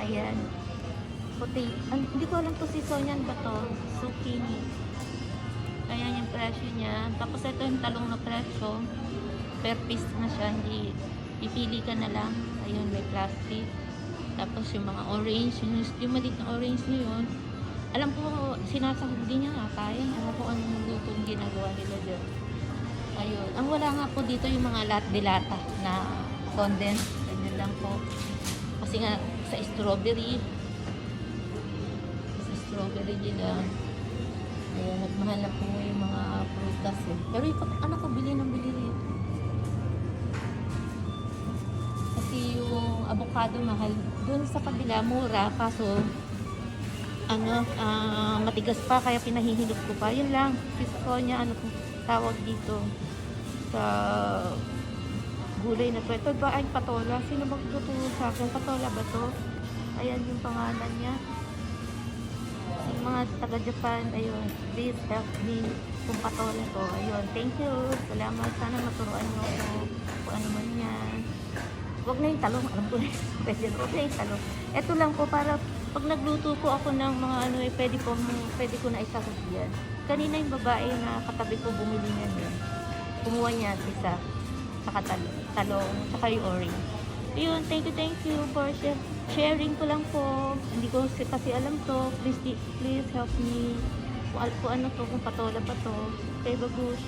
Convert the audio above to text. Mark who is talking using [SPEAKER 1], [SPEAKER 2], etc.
[SPEAKER 1] Ayan. Puti. Hindi ko alam to seasonian ba to. Zucchini. Ayan yung presyo niya. Tapos ito yung talong na presyo. Per piece na siya. Hindi, pipili ka na lang. Ayun, may plastic. Tapos yung mga orange. Yung maliit na orange na yun. Alam ko, sinasahog din niya nga. Kaya. Alam ko anong lutong ginagawa nila dyan. Ayun. Ang wala nga po dito yung mga latte de lata na condensed. Ganyan lang po. Kasi nga sa strawberry nila. Ayan, nagmahal na po yung mga prutas eh. Pero yung anak ko bili ng bili rito. Kasi yung avocado mahal. Doon sa kabila mura. Kaso matigas pa kaya pinahihilot ko pa. Yun lang. Siskonia, ano kung tawag dito sa gulay na to. Ito ba ay patola? Sino magtuturo sa akin? Patola ba to? Ayan yung pangalan niya. Yung mga taga-Japan, ayun, please help me kung patola to. Ayun, thank you. Salamat. Sana maturuan nyo ako kung ano man yan. Huwag na yung talong. Alam ko na yung special. Huwag na yung talong. Ito lang po para pag nagluto po ako ng mga ano, pwede ko na isahog yan. Kanina yung babae na katabi ko bumili niya din. Kumuha niya isa. Saka talong, saka yung orange. Ayun, thank you for sharing ko lang po. Hindi ko kasi alam to. Please help me. Kung ano to, kung patola ba to. Okay, bagus.